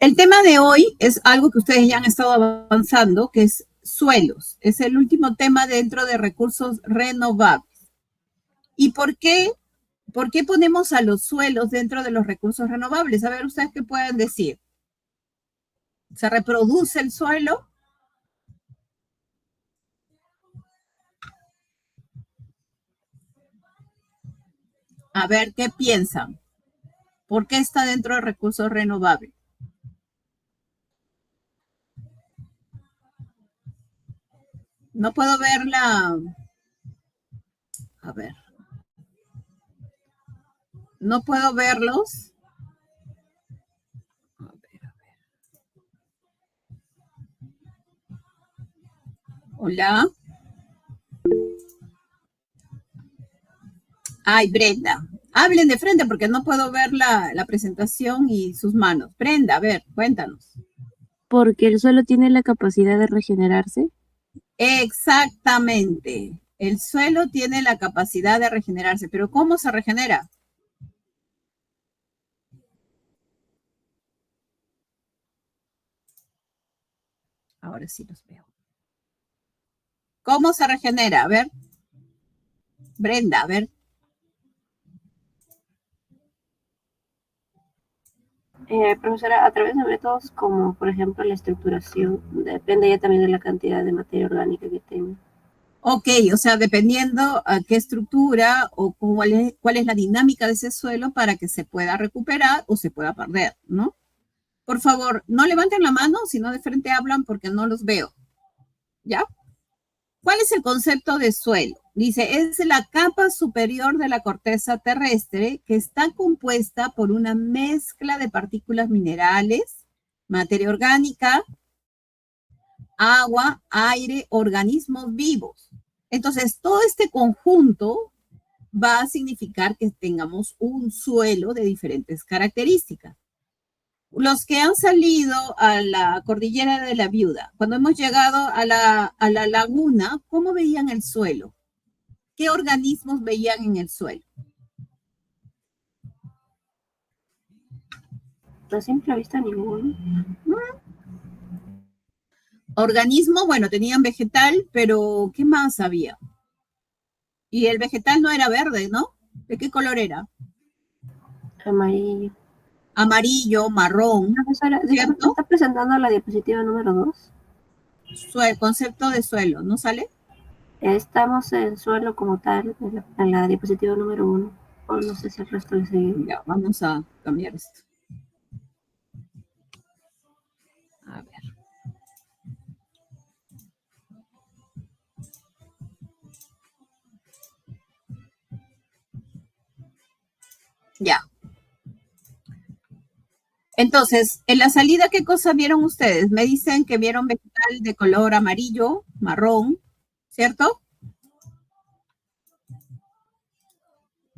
El tema de hoy es algo que ustedes ya han estado avanzando, que es suelos. Es el último tema dentro de recursos renovables. ¿Y por qué ponemos a los suelos dentro de los recursos renovables? A ver, ustedes qué pueden decir. ¿Se reproduce el suelo? A ver, ¿qué piensan? ¿Por qué está dentro de recursos renovables? No puedo verla. A ver. No puedo verlos. A ver, a ver. Hola. Ay, Brenda. Hablen de frente porque no puedo ver la presentación y sus manos. Brenda, a ver, cuéntanos. Porque el suelo tiene la capacidad de regenerarse. Exactamente. El suelo tiene la capacidad de regenerarse, pero ¿cómo se regenera? Ahora sí los veo. ¿Cómo se regenera? A ver, Brenda, a ver. Profesora, a través de métodos como, por ejemplo, la estructuración, depende ya también de la cantidad de materia orgánica que tenga. Ok, o sea, dependiendo a qué estructura o cuál es la dinámica de ese suelo para que se pueda recuperar o se pueda perder, ¿no? Por favor, no levanten la mano, sino de frente hablan porque no los veo. ¿Ya? ¿Cuál es el concepto de suelo? Dice, es la capa superior de la corteza terrestre que está compuesta por una mezcla de partículas minerales, materia orgánica, agua, aire, organismos vivos. Entonces, todo este conjunto va a significar que tengamos un suelo de diferentes características. Los que han salido a la cordillera de la Viuda, cuando hemos llegado a la laguna, ¿cómo veían el suelo? ¿Qué organismos veían en el suelo? A simple vista, ninguno. Organismo, bueno, tenían vegetal, pero ¿qué más había? Y el vegetal no era verde, ¿no? ¿De qué color era? Amarillo. Amarillo, marrón, Profesora, disculpe, ¿me ¿cierto? está presentando la diapositiva número 2? Concepto de suelo, ¿no sale? Estamos en suelo como tal, en la diapositiva número 1. O no sé si el resto le sigue. Ya, vamos a cambiar esto. A ver. Ya. Entonces, en la salida, ¿qué cosa vieron ustedes? Me dicen que vieron vegetal de color amarillo, marrón, ¿cierto?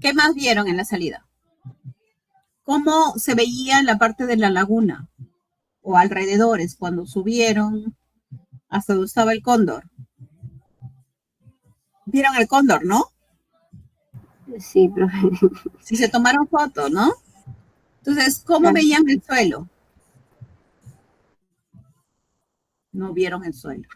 ¿Qué más vieron en la salida? ¿Cómo se veía en la parte de la laguna o alrededores cuando subieron hasta donde estaba el cóndor? Vieron el cóndor, ¿no? Sí, profe. Si se tomaron fotos, ¿no? Entonces, ¿cómo Claro. veían el suelo? No vieron el suelo.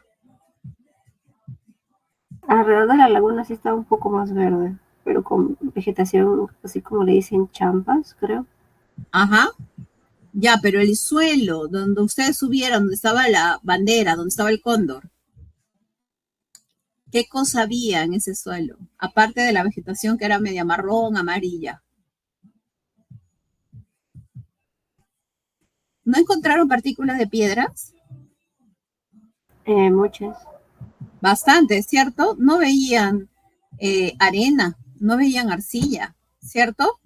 Alrededor de la laguna sí está un poco más verde, pero con vegetación, así como le dicen, champas, creo. Ajá. Ya, pero el suelo donde ustedes subieron, donde estaba la bandera, donde estaba el cóndor, ¿qué cosa había en ese suelo? Aparte de la vegetación que era media marrón, amarilla. ¿No encontraron partículas de piedras? Muchas. Bastante, ¿cierto? No veían arena, no veían arcilla, ¿cierto?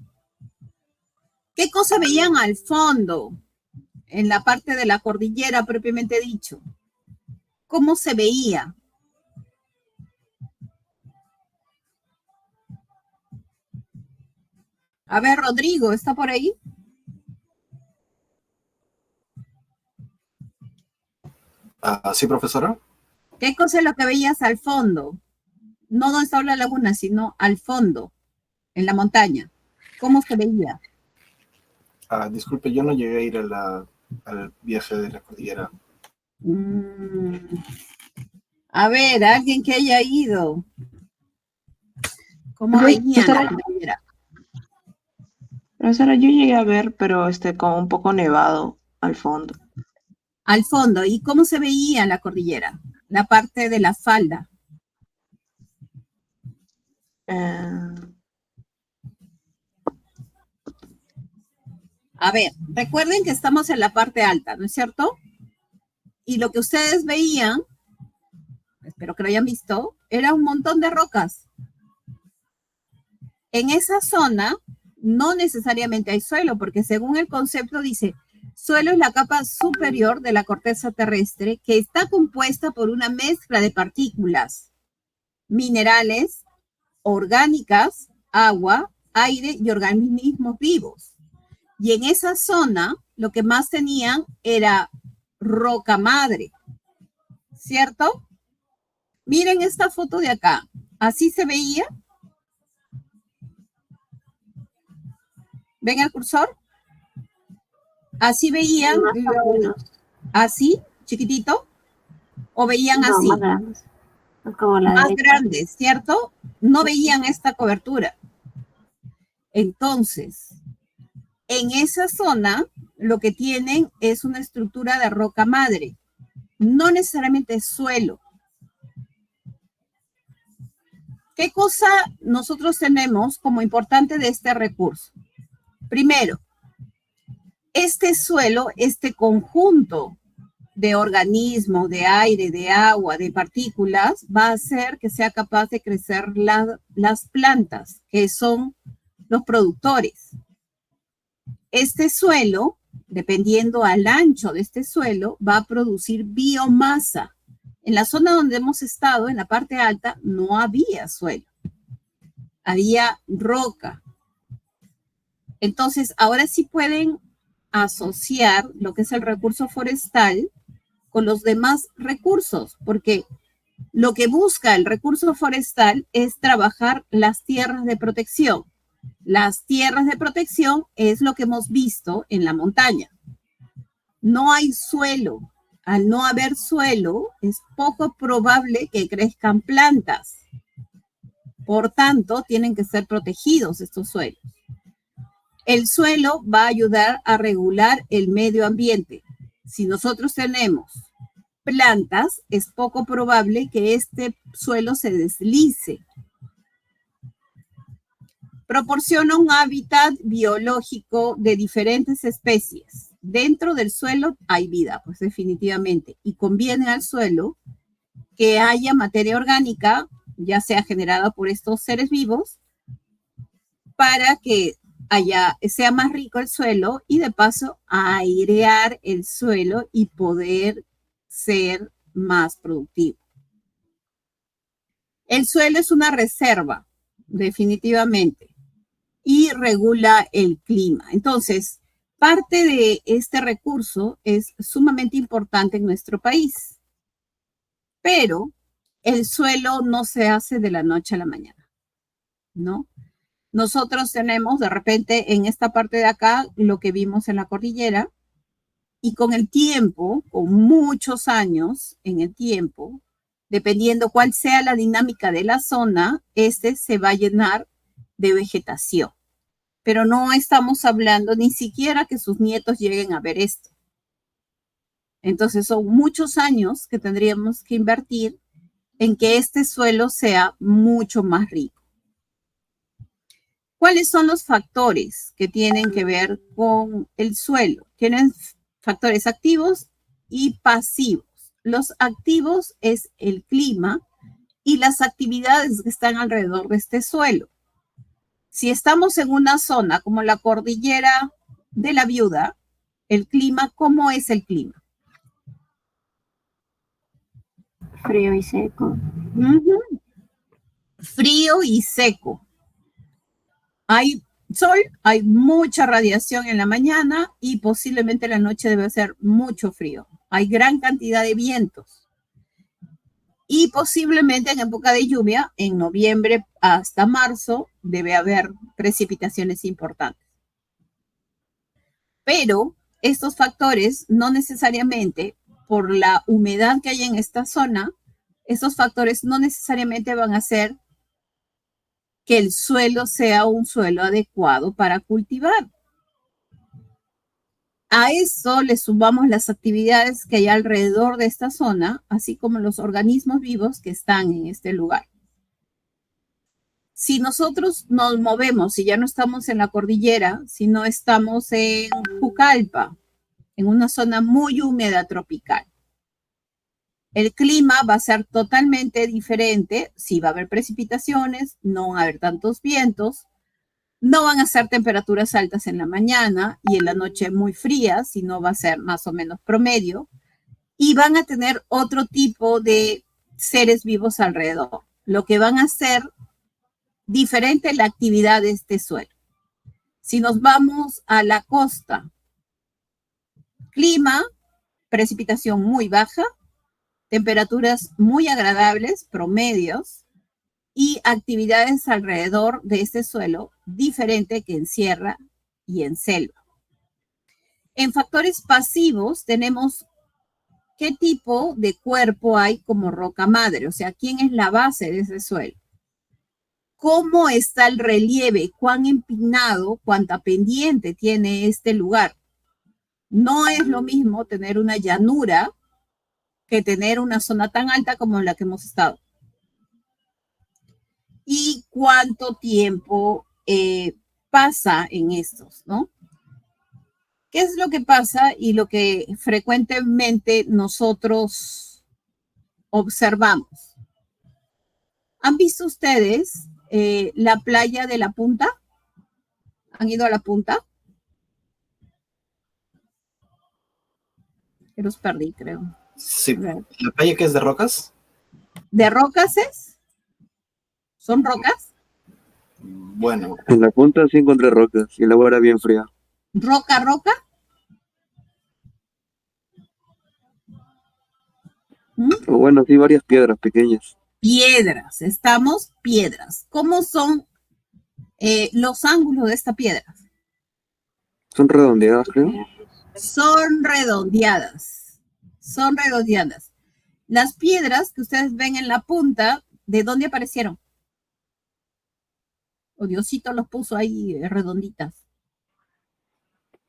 ¿Qué cosa veían al fondo, en la parte de la cordillera propiamente dicho? ¿Cómo se veía? A ver, Rodrigo, ¿está por ahí? Sí, profesora. ¿Qué cosa es lo que veías al fondo? No donde estaba la laguna, sino al fondo, en la montaña. ¿Cómo se veía? Disculpe, yo no llegué a ir a al viaje de la cordillera. A ver, alguien que haya ido. ¿Cómo Yo- veían la profesora, cordillera? profesora, yo llegué a ver, pero como un poco nevado al fondo. Al fondo. ¿Y cómo se veía la cordillera? La parte de la falda. Eh, A ver, recuerden que estamos en la parte alta, ¿no es cierto? Y lo que ustedes veían, espero que lo hayan visto, era un montón de rocas. En esa zona no necesariamente hay suelo, porque según el concepto dice, suelo es la capa superior de la corteza terrestre que está compuesta por una mezcla de partículas, minerales, orgánicas, agua, aire y organismos vivos. Y en esa zona lo que más tenían era roca madre, ¿cierto? Miren esta foto de acá. Así se veía. ¿Ven el cursor? Así veían, Más o menos. así, chiquitito, o veían No, así, más grandes. Como la más derecha. grandes, ¿cierto? No veían esta cobertura. Entonces, en esa zona, lo que tienen es una estructura de roca madre, no necesariamente suelo. ¿Qué cosa nosotros tenemos como importante de este recurso? Primero, este suelo, este conjunto de organismos, de aire, de agua, de partículas, va a hacer que sea capaz de crecer las plantas, que son los productores. Este suelo, dependiendo al ancho de este suelo, va a producir biomasa. En la zona donde hemos estado, en la parte alta, no había suelo. Había roca. Entonces, ahora sí pueden asociar lo que es el recurso forestal con los demás recursos, porque lo que busca el recurso forestal es trabajar las tierras de protección. Las tierras de protección es lo que hemos visto en la montaña. No hay suelo. Al no haber suelo, es poco probable que crezcan plantas. Por tanto, tienen que ser protegidos estos suelos. El suelo va a ayudar a regular el medio ambiente. Si nosotros tenemos plantas, es poco probable que este suelo se deslice. Proporciona un hábitat biológico de diferentes especies. Dentro del suelo hay vida, pues definitivamente, y conviene al suelo que haya materia orgánica, ya sea generada por estos seres vivos, para que sea más rico el suelo y de paso airear el suelo y poder ser más productivo. El suelo es una reserva, definitivamente, y regula el clima. Entonces, parte de este recurso es sumamente importante en nuestro país, pero el suelo no se hace de la noche a la mañana, ¿no? Nosotros tenemos de repente en esta parte de acá lo que vimos en la cordillera y con el tiempo, con muchos años en el tiempo, dependiendo cuál sea la dinámica de la zona, este se va a llenar de vegetación. Pero no estamos hablando ni siquiera que sus nietos lleguen a ver esto. Entonces son muchos años que tendríamos que invertir en que este suelo sea mucho más rico. ¿Cuáles son los factores que tienen que ver con el suelo? Tienen factores activos y pasivos. Los activos es el clima y las actividades que están alrededor de este suelo. Si estamos en una zona como la cordillera de la Viuda, el clima, ¿cómo es el clima? Frío y seco. Frío y seco. Hay sol, hay mucha radiación en la mañana y posiblemente en la noche debe ser mucho frío. Hay gran cantidad de vientos. Y posiblemente en época de lluvia, en noviembre hasta marzo, debe haber precipitaciones importantes. Pero estos factores no necesariamente, por la humedad que hay en esta zona, estos factores no necesariamente van a hacer que el suelo sea un suelo adecuado para cultivar. A eso le sumamos las actividades que hay alrededor de esta zona, así como los organismos vivos que están en este lugar. Si nosotros nos movemos y ya no estamos en la cordillera, sino estamos en Jucalpa, en una zona muy húmeda tropical, el clima va a ser totalmente diferente. Sí va a haber precipitaciones, no va a haber tantos vientos, no van a ser temperaturas altas en la mañana y en la noche muy frías, sino va a ser más o menos promedio, y van a tener otro tipo de seres vivos alrededor, lo que van a hacer diferente la actividad de este suelo. Si nos vamos a la costa, clima, precipitación muy baja, temperaturas muy agradables, promedios, y actividades alrededor de este suelo diferente que en sierra y en selva. En factores pasivos tenemos qué tipo de cuerpo hay como roca madre, o sea, quién es la base de ese suelo. ¿Cómo está el relieve? ¿Cuán empinado, cuánta pendiente tiene este lugar? No es lo mismo tener una llanura que tener una zona tan alta como la que hemos estado. Y cuánto tiempo pasa en estos, ¿no? ¿Qué es lo que pasa y lo que frecuentemente nosotros observamos? ¿Han visto ustedes la playa de La Punta? ¿Han ido a La Punta? Que los perdí, creo. Sí, la playa que es de rocas. ¿De rocas es? ¿Son rocas? Bueno, En la punta sí encontré rocas y el agua era bien fría. ¿Roca, roca? ¿Mm? O bueno, sí, varias piedras pequeñas. Piedras, estamos piedras. ¿Cómo son los ángulos de esta piedra? Son redondeadas, creo. Son redondeadas. Son redondeadas. Las piedras que ustedes ven en la punta, ¿de dónde aparecieron? O Diosito los puso ahí redonditas.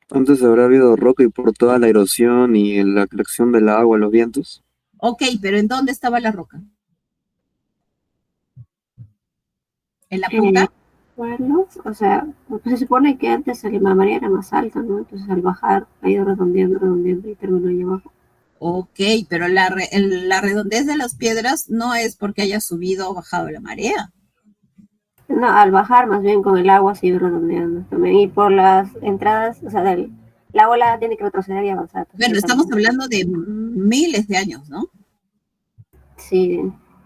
Antes habrá habido roca y por toda la erosión y la atracción del agua, los vientos. Ok, pero ¿en dónde estaba la roca? ¿En la punta? Bueno, o sea, pues se supone que antes el Marea era más alta, ¿no? Entonces al bajar ha ido redondeando, redondeando y terminó ahí abajo. Ok, pero la redondez de las piedras no es porque haya subido o bajado la marea. No, al bajar más bien con el agua sigue redondeando también. Y por las entradas, o sea, la ola tiene que retroceder y avanzar. Bueno, estamos hablando de miles de años, ¿no? Sí,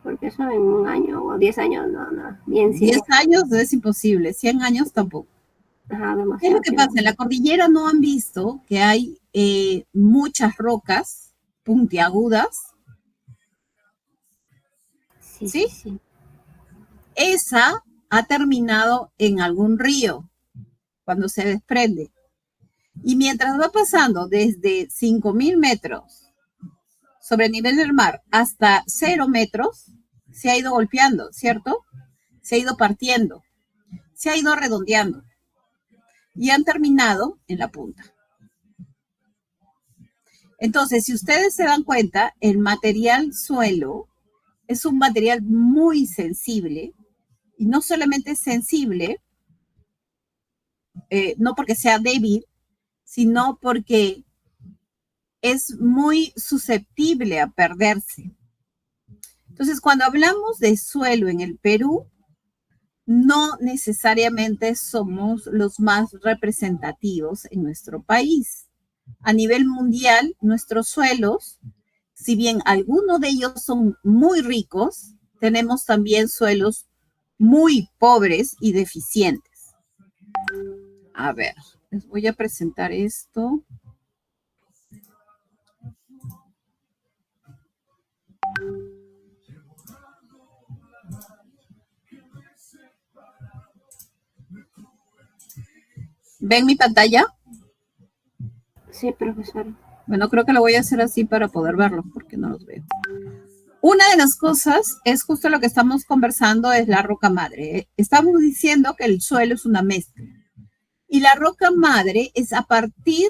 porque eso en un año o 10 años, no, bien 10 años es imposible, 100 años tampoco. Ajá, demasiado. ¿Qué es lo que pasa? En la cordillera no han visto que hay muchas rocas puntiagudas. ¿Sí? Esa ha terminado en algún río cuando se desprende. Y mientras va pasando desde 5.000 metros sobre el nivel del mar hasta 0 metros, se ha ido golpeando, ¿cierto? Se ha ido partiendo, se ha ido redondeando y han terminado en la punta. Entonces, si ustedes se dan cuenta, el material suelo es un material muy sensible, y no solamente sensible, no porque sea débil, sino porque es muy susceptible a perderse. Entonces, cuando hablamos de suelo en el Perú, no necesariamente somos los más representativos en nuestro país. A nivel mundial, nuestros suelos, si bien algunos de ellos son muy ricos, tenemos también suelos muy pobres y deficientes. A ver, les voy a presentar esto. ¿Ven mi pantalla? Sí, profesor. Bueno, creo que lo voy a hacer así para poder verlos, porque no los veo. Una de las cosas es justo lo que estamos conversando, es la roca madre. Estamos diciendo que el suelo es una mezcla. Y la roca madre es a partir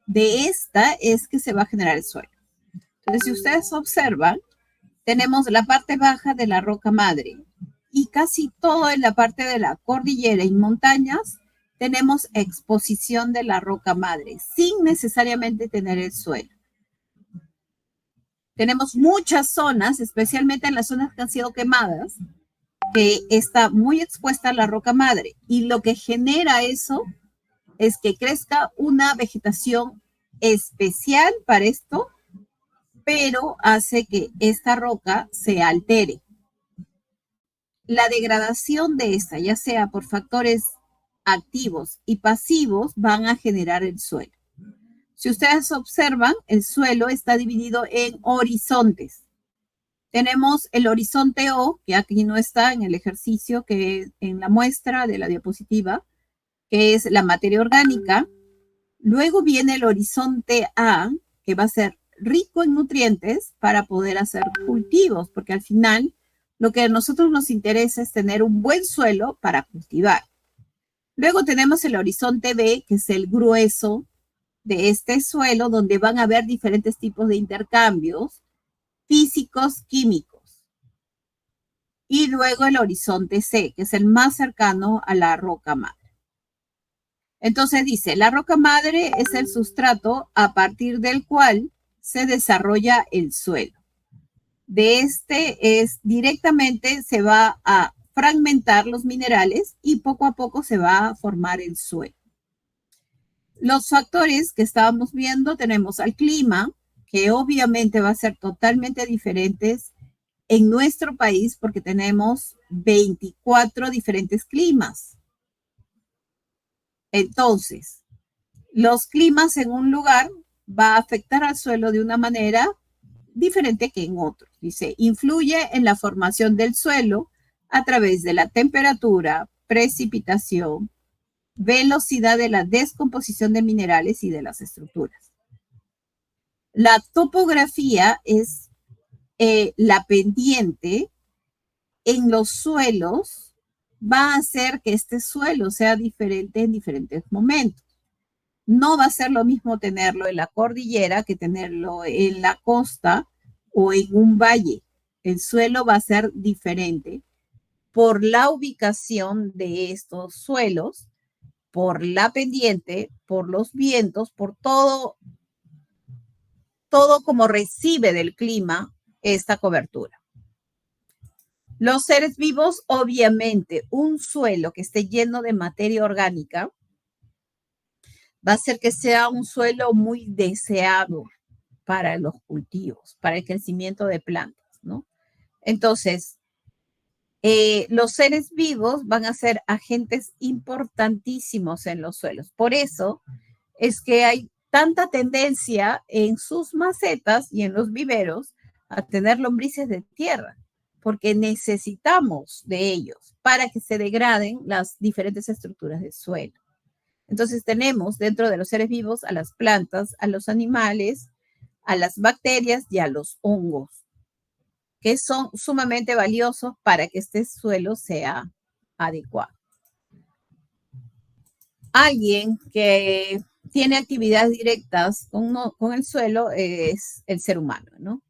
de esta es que se va a generar el suelo. Entonces, si ustedes observan, tenemos la parte baja de la roca madre y casi todo en la parte de la cordillera y montañas tenemos exposición de la roca madre sin necesariamente tener el suelo. Tenemos muchas zonas, especialmente en las zonas que han sido quemadas, que está muy expuesta a la roca madre y lo que genera eso es que crezca una vegetación especial para esto, pero hace que esta roca se altere. La degradación de esta, ya sea por factores activos y pasivos, van a generar el suelo. Si ustedes observan, el suelo está dividido en horizontes. Tenemos el horizonte O, que aquí no está en el ejercicio, que es en la muestra de la diapositiva, que es la materia orgánica. Luego viene el horizonte A, que va a ser rico en nutrientes para poder hacer cultivos, porque al final lo que a nosotros nos interesa es tener un buen suelo para cultivar. Luego tenemos el horizonte B, que es el grueso de este suelo, donde van a haber diferentes tipos de intercambios físicos, químicos. Y luego el horizonte C, que es el más cercano a la roca madre. Entonces dice, la roca madre es el sustrato a partir del cual se desarrolla el suelo. De este es directamente se va a fragmentar los minerales y poco a poco se va a formar el suelo. Los factores que estábamos viendo, tenemos al clima, que obviamente va a ser totalmente diferentes en nuestro país porque tenemos 24 diferentes climas. Entonces, los climas en un lugar va a afectar al suelo de una manera diferente que en otros. Dice, influye en la formación del suelo a través de la temperatura, precipitación, velocidad de la descomposición de minerales y de las estructuras. La topografía es la pendiente en los suelos, va a hacer que este suelo sea diferente en diferentes momentos. No va a ser lo mismo tenerlo en la cordillera que tenerlo en la costa o en un valle. El suelo va a ser diferente por la ubicación de estos suelos, por la pendiente, por los vientos, por todo como recibe del clima esta cobertura. Los seres vivos, obviamente, un suelo que esté lleno de materia orgánica va a hacer que sea un suelo muy deseado para los cultivos, para el crecimiento de plantas, ¿no? Entonces, los seres vivos van a ser agentes importantísimos en los suelos. Por eso es que hay tanta tendencia en sus macetas y en los viveros a tener lombrices de tierra, porque necesitamos de ellos para que se degraden las diferentes estructuras del suelo. Entonces tenemos dentro de los seres vivos a las plantas, a los animales, a las bacterias y a los hongos, que son sumamente valiosos para que este suelo sea adecuado. Alguien que tiene actividades directas con el suelo es el ser humano, ¿no?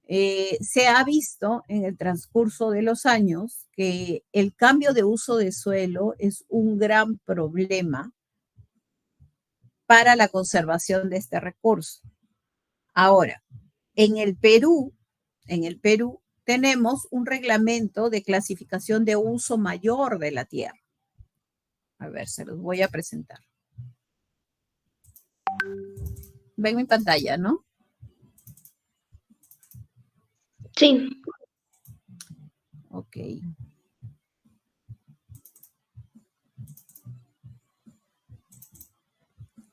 Se ha visto en el transcurso de los años que el cambio de uso de suelo es un gran problema para la conservación de este recurso. Ahora, en el Perú tenemos un reglamento de clasificación de uso mayor de la tierra. A ver, se los voy a presentar. Ven mi pantalla, ¿no? Sí. Ok.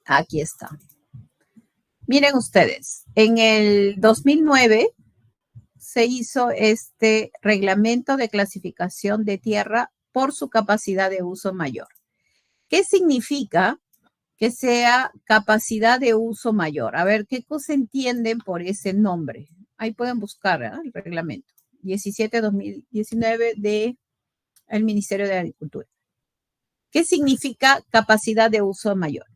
Aquí está. Miren ustedes, en el 2009 se hizo este reglamento de clasificación de tierra por su capacidad de uso mayor. ¿Qué significa que sea capacidad de uso mayor. A ver, ¿qué cosa entienden por ese nombre? Ahí pueden buscar el reglamento. 17-2019 del Ministerio de Agricultura. ¿Qué significa capacidad de uso mayor?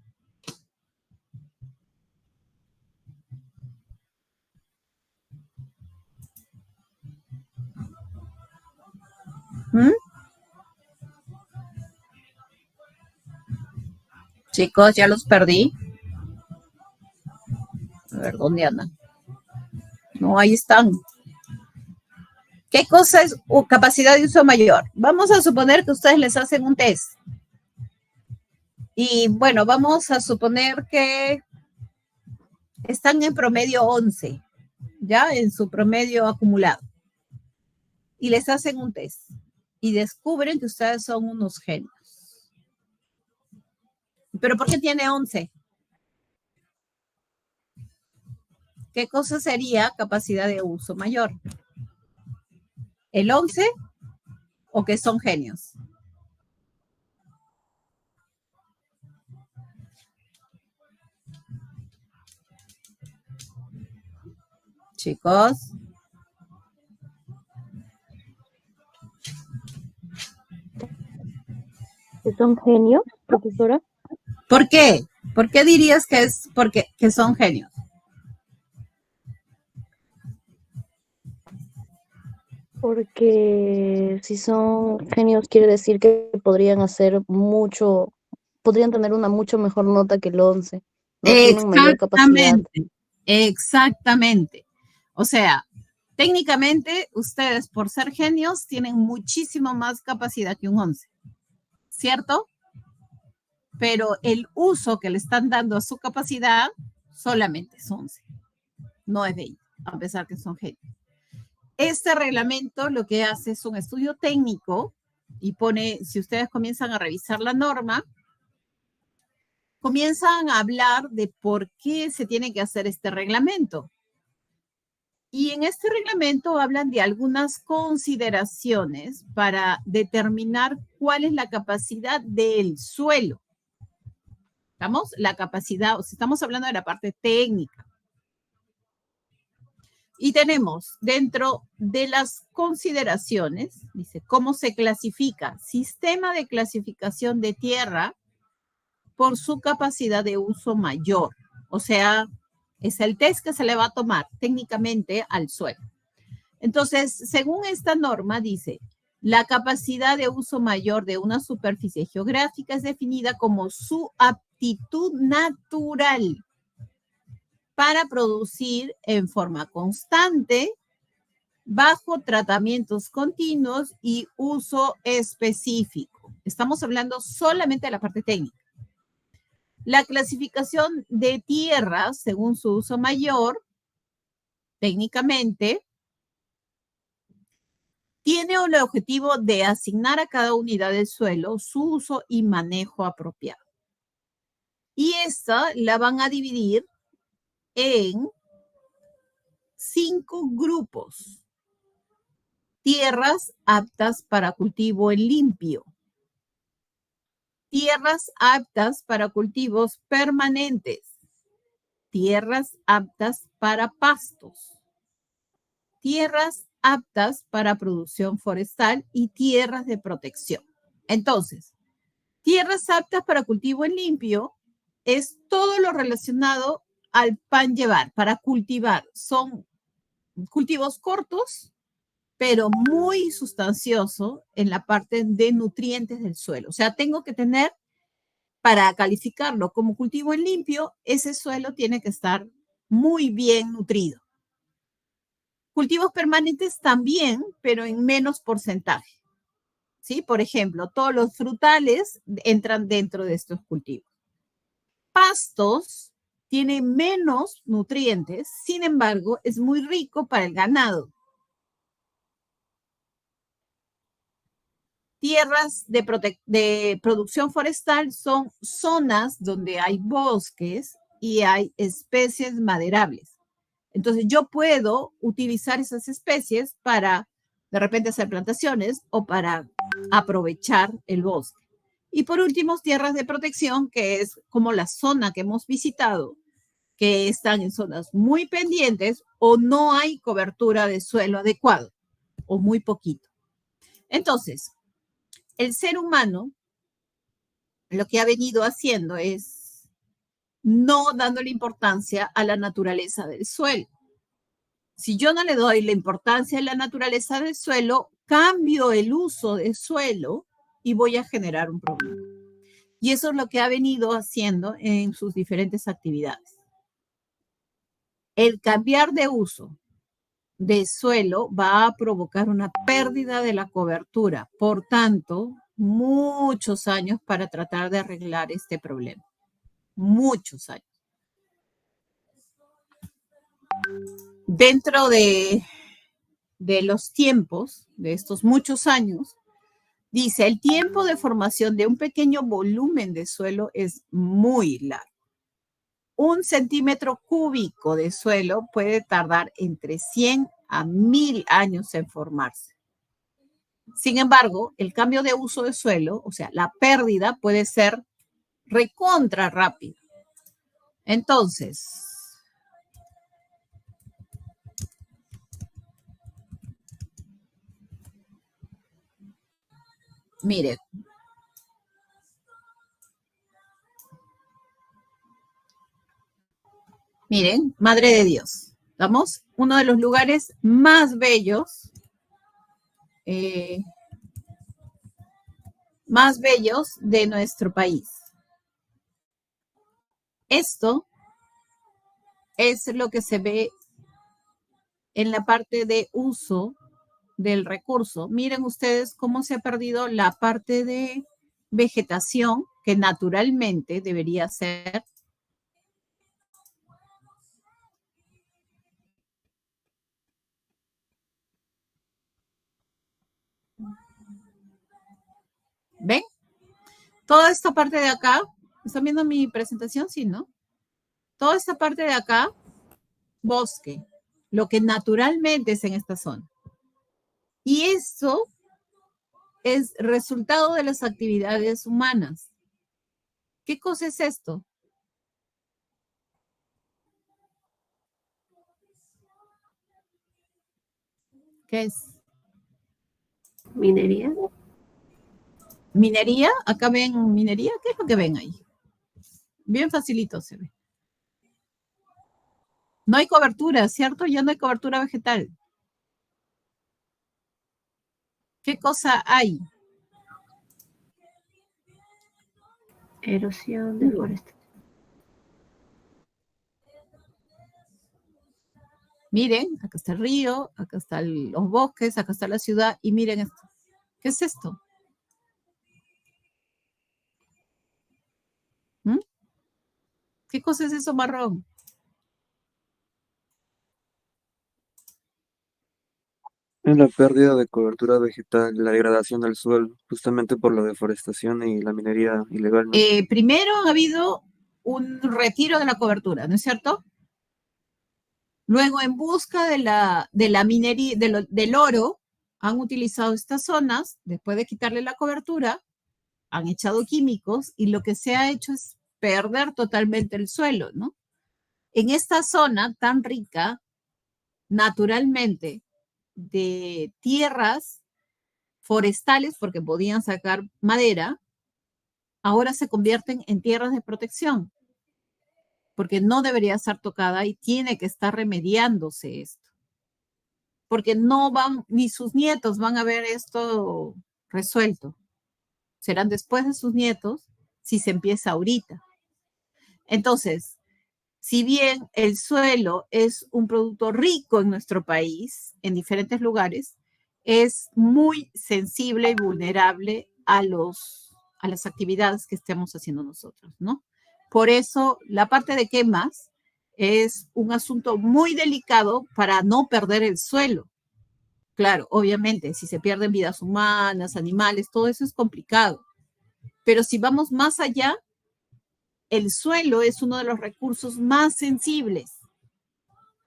Chicos, ya los perdí. A ver, ¿dónde andan? No, ahí están. ¿Qué cosa es capacidad de uso mayor? Vamos a suponer que ustedes les hacen un test. Y bueno, vamos a suponer que están en promedio 11, ya en su promedio acumulado. Y les hacen un test. Y descubren que ustedes son unos genios. ¿Pero por qué tiene 11? ¿Qué cosa sería capacidad de uso mayor? ¿El 11 o que son genios? Chicos. ¿Que son genios, profesora? ¿Por qué? ¿Por qué dirías que es porque que son genios? Porque si son genios quiere decir que podrían hacer mucho, podrían tener una mucho mejor nota que el 11. No tienen mayor capacidad. Exactamente. O sea, técnicamente ustedes por ser genios tienen muchísimo más capacidad que un 11, ¿cierto? Pero el uso que le están dando a su capacidad solamente es 11, no es 20, a pesar que son genios. Este reglamento lo que hace es un estudio técnico y pone, si ustedes comienzan a revisar la norma, comienzan a hablar de por qué se tiene que hacer este reglamento. Y en este reglamento hablan de algunas consideraciones para determinar cuál es la capacidad del suelo. ¿Estamos? La capacidad, o sea, estamos hablando de la parte técnica. Y tenemos dentro de las consideraciones, dice, ¿cómo se clasifica? Sistema de clasificación de tierra por su capacidad de uso mayor. O sea, es el test que se le va a tomar técnicamente al suelo. Entonces, según esta norma, dice, la capacidad de uso mayor de una superficie geográfica es definida como su aptitud natural para producir en forma constante, bajo tratamientos continuos y uso específico. Estamos hablando solamente de la parte técnica. La clasificación de tierras según su uso mayor, técnicamente, tiene el objetivo de asignar a cada unidad del suelo su uso y manejo apropiado. Y esta la van a dividir en 5 grupos. Tierras aptas para cultivo en limpio. Tierras aptas para cultivos permanentes. Tierras aptas para pastos. Tierras aptas para producción forestal y tierras de protección. Entonces, tierras aptas para cultivo en limpio es todo lo relacionado al pan llevar, para cultivar. Son cultivos cortos, pero muy sustanciosos en la parte de nutrientes del suelo. O sea, tengo que tener, para calificarlo como cultivo en limpio, ese suelo tiene que estar muy bien nutrido. Cultivos permanentes también, pero en menos porcentaje. ¿Sí? Por ejemplo, todos los frutales entran dentro de estos cultivos. Pastos tiene menos nutrientes, sin embargo, es muy rico para el ganado. Tierras de producción forestal son zonas donde hay bosques y hay especies maderables. Entonces, yo puedo utilizar esas especies para, de repente, hacer plantaciones o para aprovechar el bosque. Y por último, tierras de protección, que es como la zona que hemos visitado, que están en zonas muy pendientes o no hay cobertura de suelo adecuado o muy poquito. Entonces, el ser humano lo que ha venido haciendo es no dándole importancia a la naturaleza del suelo. Si yo no le doy la importancia a la naturaleza del suelo, cambio el uso del suelo y voy a generar un problema. Y eso es lo que ha venido haciendo en sus diferentes actividades. El cambiar de uso de suelo va a provocar una pérdida de la cobertura. Por tanto, muchos años para tratar de arreglar este problema. Muchos años. Dentro de los tiempos, de estos muchos años, dice, el tiempo de formación de un pequeño volumen de suelo es muy largo. 1 centímetro cúbico de suelo puede tardar entre 100 a 1000 años en formarse. Sin embargo, el cambio de uso de suelo, o sea, la pérdida puede ser recontra rápida. Entonces, miren, Madre de Dios, ¿estamos? Uno de los lugares más bellos de nuestro país. Esto es lo que se ve en la parte de uso del recurso. Miren ustedes cómo se ha perdido la parte de vegetación que naturalmente debería ser. ¿Ven? Toda esta parte de acá, ¿están viendo mi presentación? Sí, ¿no? Toda esta parte de acá, bosque, lo que naturalmente es en esta zona. Y eso es resultado de las actividades humanas. ¿Qué cosa es esto? ¿Qué es? Minería. ¿Minería? ¿Acá ven minería? ¿Qué es lo que ven ahí? Bien facilito se ve. No hay cobertura, ¿cierto? Ya no hay cobertura vegetal. ¿Qué cosa hay? Erosión, deforestación. Miren, acá está el río, acá están los bosques, acá está la ciudad y miren esto. ¿Qué es esto? ¿Mm? ¿Qué cosa es eso marrón? Es la pérdida de cobertura vegetal, la degradación del suelo, justamente por la deforestación y la minería ilegal, ¿no? Primero ha habido un retiro de la cobertura, ¿no es cierto? Luego, en busca de la minería, del oro, han utilizado estas zonas, después de quitarle la cobertura, han echado químicos y lo que se ha hecho es perder totalmente el suelo, ¿no? En esta zona tan rica, naturalmente, de tierras forestales, porque podían sacar madera, ahora se convierten en tierras de protección, porque no debería estar tocada y tiene que estar remediándose esto. Porque no van, ni sus nietos van a ver esto resuelto. Serán después de sus nietos si se empieza ahorita. Entonces, si bien el suelo es un producto rico en nuestro país, en diferentes lugares, es muy sensible y vulnerable a las actividades que estemos haciendo nosotros, ¿no? Por eso, la parte de quemas es un asunto muy delicado para no perder el suelo. Claro, obviamente, si se pierden vidas humanas, animales, todo eso es complicado. Pero si vamos más allá, el suelo es uno de los recursos más sensibles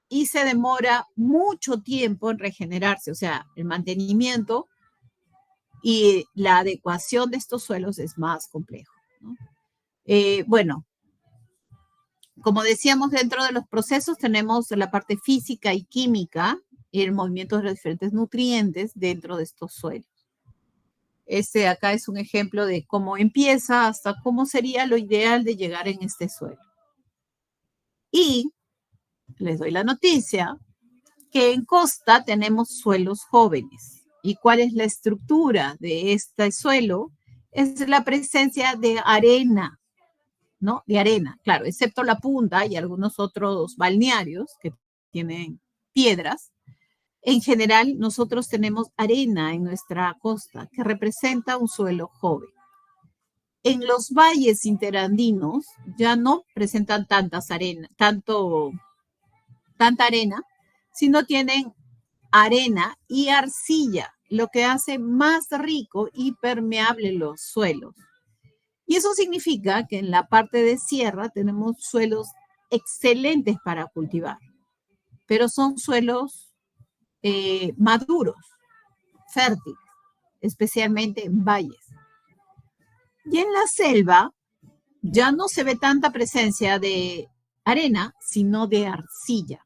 y se demora mucho tiempo en regenerarse, o sea, el mantenimiento y la adecuación de estos suelos es más complejo, ¿no? Bueno, como decíamos, dentro de los procesos tenemos la parte física y química y el movimiento de los diferentes nutrientes dentro de estos suelos. Este acá es un ejemplo de cómo empieza hasta cómo sería lo ideal de llegar en este suelo. Y les doy la noticia que en costa tenemos suelos jóvenes. ¿Y cuál es la estructura de este suelo? Es la presencia de arena, ¿no? De arena, claro, excepto la punta y algunos otros balnearios que tienen piedras. En general, nosotros tenemos arena en nuestra costa que representa un suelo joven. En los valles interandinos ya no presentan tanta arena, sino tienen arena y arcilla, lo que hace más rico y permeable los suelos. Y eso significa que en la parte de sierra tenemos suelos excelentes para cultivar, pero son suelos maduros, fértiles, especialmente en valles. Y en la selva ya no se ve tanta presencia de arena, sino de arcilla.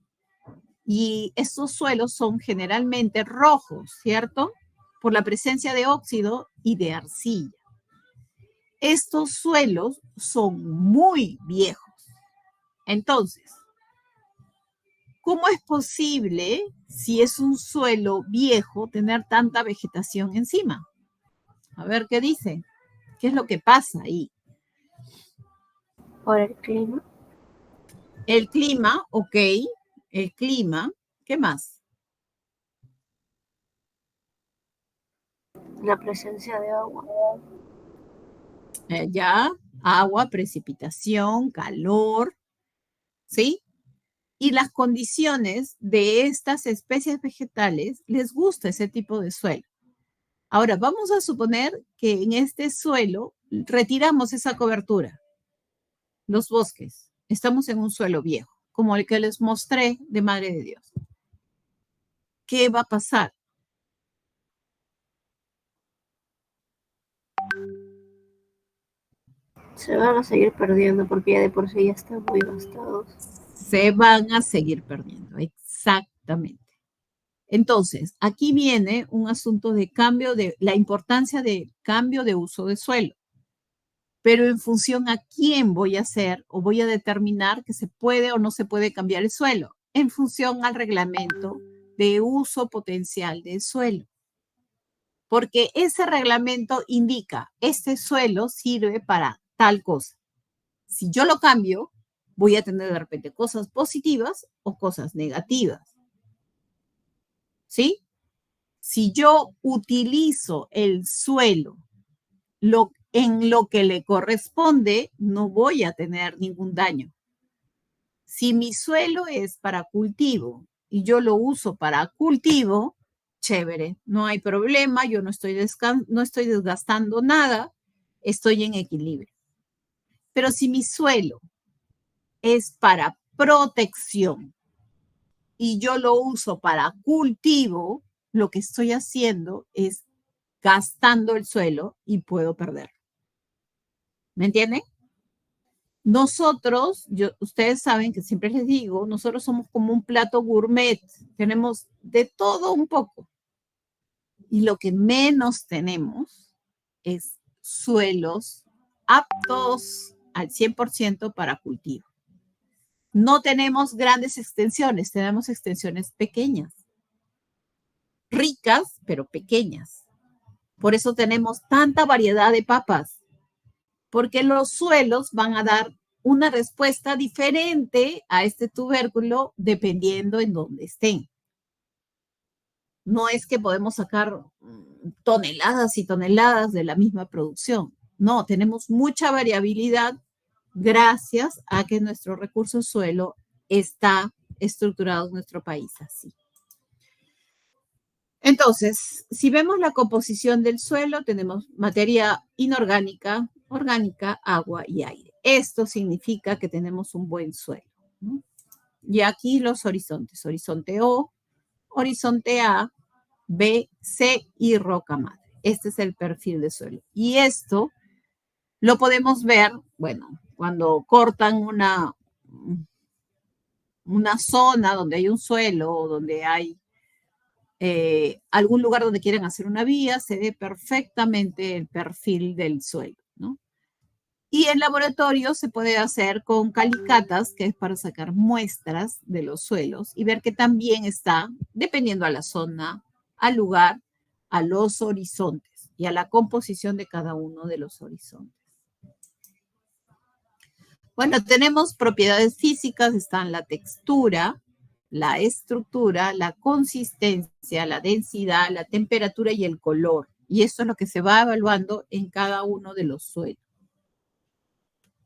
Y estos suelos son generalmente rojos, ¿cierto? Por la presencia de óxido y de arcilla. Estos suelos son muy viejos. Entonces, ¿cómo es posible, si es un suelo viejo, tener tanta vegetación encima? A ver qué dice. ¿Qué es lo que pasa ahí? Por el clima. El clima, ok. El clima. ¿Qué más? La presencia de agua. Ya, agua, precipitación, calor, ¿sí? Y las condiciones de estas especies vegetales les gusta ese tipo de suelo. Ahora, vamos a suponer que en este suelo retiramos esa cobertura, los bosques. Estamos en un suelo viejo, como el que les mostré de Madre de Dios. ¿Qué va a pasar? Se van a seguir perdiendo porque ya de por sí ya están muy gastados. Se van a seguir perdiendo, exactamente. Entonces, aquí viene un asunto de cambio de la importancia de cambio de uso de suelo. Pero en función a quién voy a hacer o voy a determinar que se puede o no se puede cambiar el suelo, en función al reglamento de uso potencial del suelo. Porque ese reglamento indica, este suelo sirve para tal cosa. Si yo lo cambio, voy a tener de repente cosas positivas o cosas negativas. ¿Sí? Si yo utilizo el suelo en lo que le corresponde, no voy a tener ningún daño. Si mi suelo es para cultivo y yo lo uso para cultivo, chévere, no hay problema, yo no estoy desgastando nada, estoy en equilibrio. Pero si mi suelo es para protección y yo lo uso para cultivo, lo que estoy haciendo es gastando el suelo y puedo perder. ¿Me entienden? Nosotros, ustedes saben que siempre les digo, nosotros somos como un plato gourmet, tenemos de todo un poco. Y lo que menos tenemos es suelos aptos al 100% para cultivo. No tenemos grandes extensiones, tenemos extensiones pequeñas, ricas, pero pequeñas. Por eso tenemos tanta variedad de papas, porque los suelos van a dar una respuesta diferente a este tubérculo dependiendo en dónde estén. No es que podemos sacar toneladas y toneladas de la misma producción. No, tenemos mucha variabilidad gracias a que nuestro recurso suelo está estructurado en nuestro país así. Entonces, si vemos la composición del suelo, tenemos materia inorgánica, orgánica, agua y aire. Esto significa que tenemos un buen suelo, ¿no? Y aquí los horizontes, horizonte O, horizonte A, B, C y roca madre. Este es el perfil de suelo. Y esto lo podemos ver, bueno, cuando cortan una zona donde hay un suelo o donde hay algún lugar donde quieren hacer una vía, se ve perfectamente el perfil del suelo, ¿no? Y en laboratorio se puede hacer con calicatas, que es para sacar muestras de los suelos y ver que también está, dependiendo a la zona, al lugar, a los horizontes y a la composición de cada uno de los horizontes. Bueno, tenemos propiedades físicas, están la textura, la estructura, la consistencia, la densidad, la temperatura y el color. Y eso es lo que se va evaluando en cada uno de los suelos.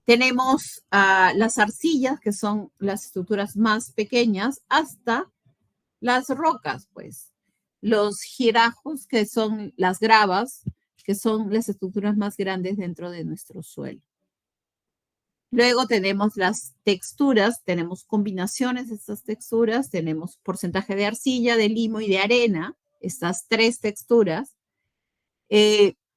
Tenemos las arcillas, que son las estructuras más pequeñas, hasta las rocas, pues. Los girajos, que son las gravas, que son las estructuras más grandes dentro de nuestro suelo. Luego tenemos las texturas, tenemos combinaciones de estas texturas, tenemos porcentaje de arcilla, de limo y de arena, estas tres texturas.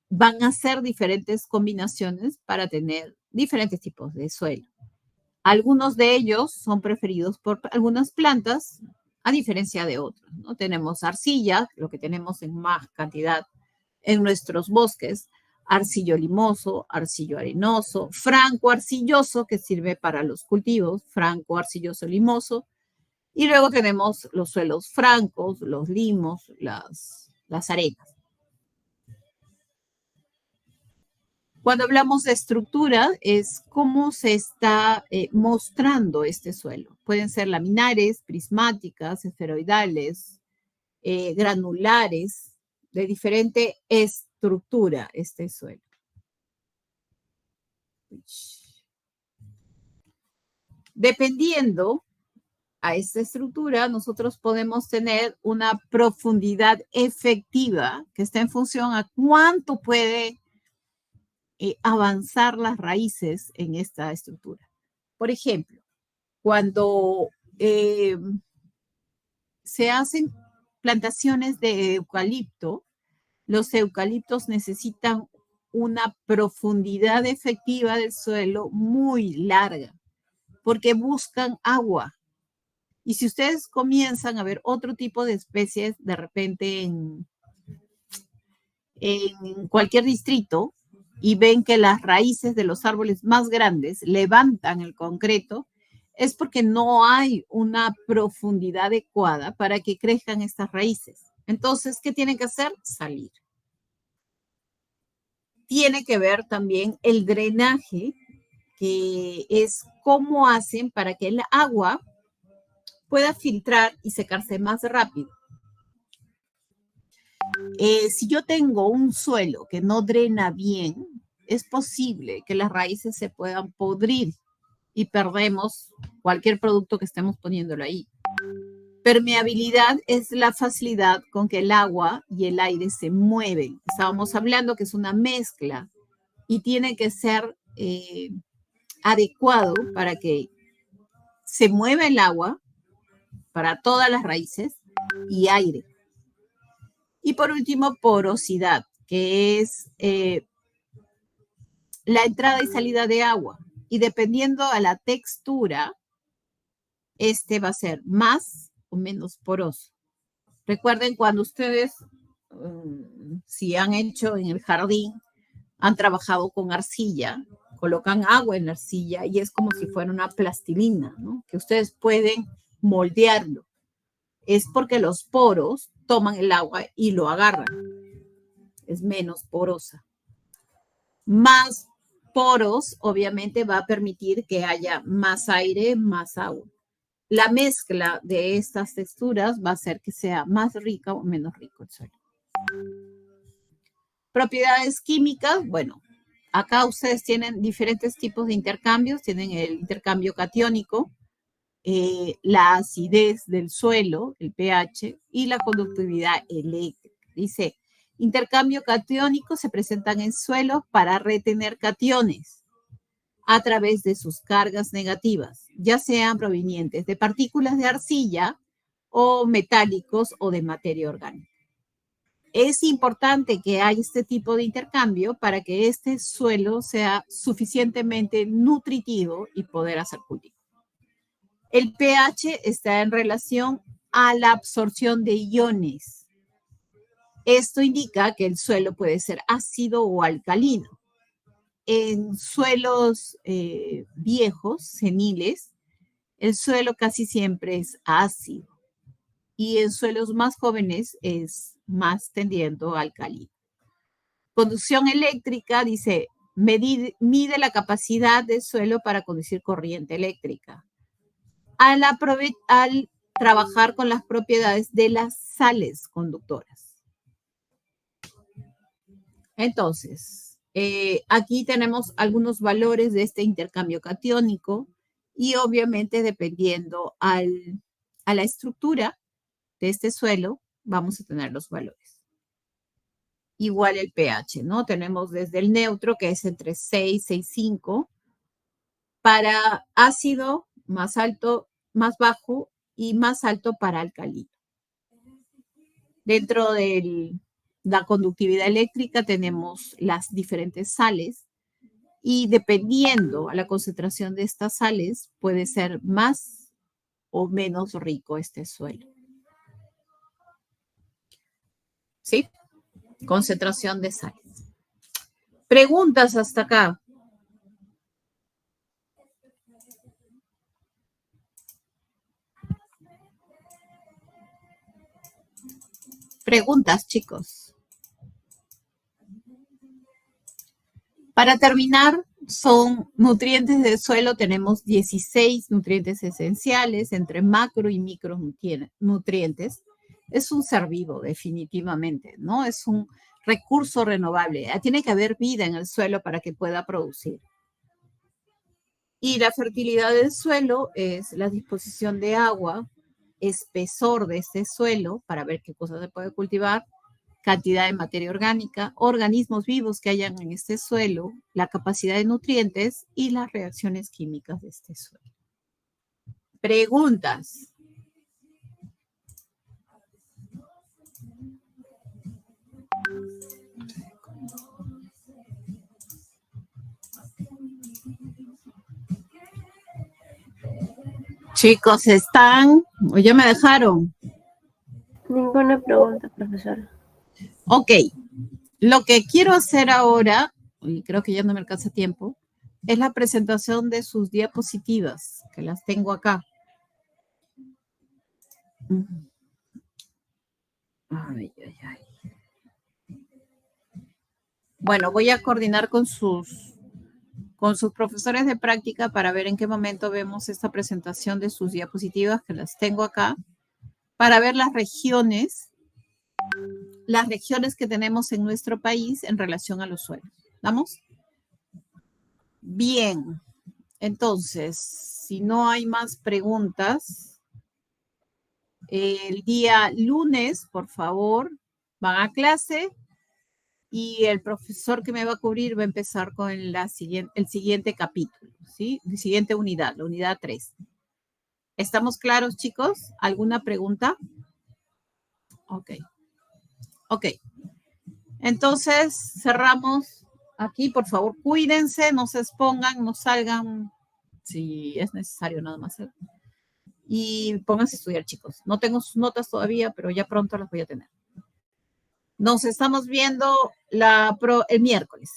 Van a ser diferentes combinaciones para tener diferentes tipos de suelo. Algunos de ellos son preferidos por algunas plantas, a diferencia de otros, ¿no? Tenemos arcilla, lo que tenemos en más cantidad en nuestros bosques, arcillo limoso, arcillo arenoso, franco arcilloso, que sirve para los cultivos, franco arcilloso limoso, y luego tenemos los suelos francos, los limos, las arenas. Cuando hablamos de estructura, es cómo se está mostrando este suelo. Pueden ser laminares, prismáticas, esferoidales, granulares, de diferente estructura este suelo. Dependiendo a esta estructura, nosotros podemos tener una profundidad efectiva que está en función a cuánto puede avanzar las raíces en esta estructura. Por ejemplo, cuando se hacen plantaciones de eucalipto, los eucaliptos necesitan una profundidad efectiva del suelo muy larga, porque buscan agua. Y si ustedes comienzan a ver otro tipo de especies de repente en cualquier distrito, y ven que las raíces de los árboles más grandes levantan el concreto, es porque no hay una profundidad adecuada para que crezcan estas raíces. Entonces, ¿qué tienen que hacer? Salir. Tiene que ver también el drenaje, que es cómo hacen para que el agua pueda filtrar y secarse más rápido. Si yo tengo un suelo que no drena bien, es posible que las raíces se puedan podrir y perdemos cualquier producto que estemos poniéndolo ahí. Permeabilidad es la facilidad con que el agua y el aire se mueven. Estábamos hablando que es una mezcla y tiene que ser adecuado para que se mueva el agua para todas las raíces y aire. Y por último, porosidad, que es la entrada y salida de agua. Y dependiendo a la textura, este va a ser más o menos poroso. Recuerden cuando ustedes, si han hecho en el jardín, han trabajado con arcilla, colocan agua en la arcilla y es como si fuera una plastilina, ¿no? Que ustedes pueden moldearlo. Es porque los poros toman el agua y lo agarran. Es menos porosa. Más poros, obviamente, va a permitir que haya más aire, más agua. La mezcla de estas texturas va a hacer que sea más rica o menos rico el suelo. Propiedades químicas, bueno, acá ustedes tienen diferentes tipos de intercambios. Tienen el intercambio catiónico, la acidez del suelo, el pH, y la conductividad eléctrica. Dice, intercambio catiónico se presentan en suelos para retener cationes a través de sus cargas negativas, ya sean provenientes de partículas de arcilla o metálicos o de materia orgánica. Es importante que haya este tipo de intercambio para que este suelo sea suficientemente nutritivo y poder hacer cultivo. El pH está en relación a la absorción de iones. Esto indica que el suelo puede ser ácido o alcalino. En suelos viejos, seniles, el suelo casi siempre es ácido. Y en suelos más jóvenes es más tendiendo a alcalino. Conducción eléctrica, dice, mide la capacidad del suelo para conducir corriente eléctrica. Al trabajar con las propiedades de las sales conductoras. Entonces, aquí tenemos algunos valores de este intercambio catiónico y obviamente dependiendo a la estructura de este suelo, vamos a tener los valores. Igual el pH, ¿no? Tenemos desde el neutro, que es entre 6 y 6,5, para ácido, más alto, más bajo y más alto para alcalino. Dentro de la conductividad eléctrica tenemos las diferentes sales y dependiendo a la concentración de estas sales, puede ser más o menos rico este suelo. ¿Sí? Concentración de sales. Preguntas hasta acá. Preguntas, chicos. Para terminar, son nutrientes del suelo. Tenemos 16 nutrientes esenciales entre macro y micronutrientes. Es un ser vivo, definitivamente, ¿no? Es un recurso renovable. Tiene que haber vida en el suelo para que pueda producir. Y la fertilidad del suelo es la disposición de agua, espesor de este suelo para ver qué cosas se puede cultivar, cantidad de materia orgánica, organismos vivos que hayan en este suelo, la capacidad de nutrientes y las reacciones químicas de este suelo. Preguntas. Chicos, ¿están o ya me dejaron? Ninguna pregunta, profesora. Ok, lo que quiero hacer ahora, y creo que ya no me alcanza tiempo, es la presentación de sus diapositivas, que las tengo acá. Ay, ay, ay. Bueno, voy a coordinar con sus profesores de práctica para ver en qué momento vemos esta presentación de sus diapositivas, que las tengo acá, para ver las regiones que tenemos en nuestro país en relación a los suelos. ¿Vamos? Bien. Entonces, si no hay más preguntas, el día lunes, por favor, van a clase y el profesor que me va a cubrir va a empezar con el siguiente capítulo, ¿sí? La siguiente unidad, la unidad 3. ¿Estamos claros, chicos? ¿Alguna pregunta? Ok. Ok. Entonces, cerramos aquí. Por favor, cuídense, no se expongan, no salgan si es necesario nada más. Y pónganse a estudiar, chicos. No tengo sus notas todavía, pero ya pronto las voy a tener. Nos estamos viendo el miércoles.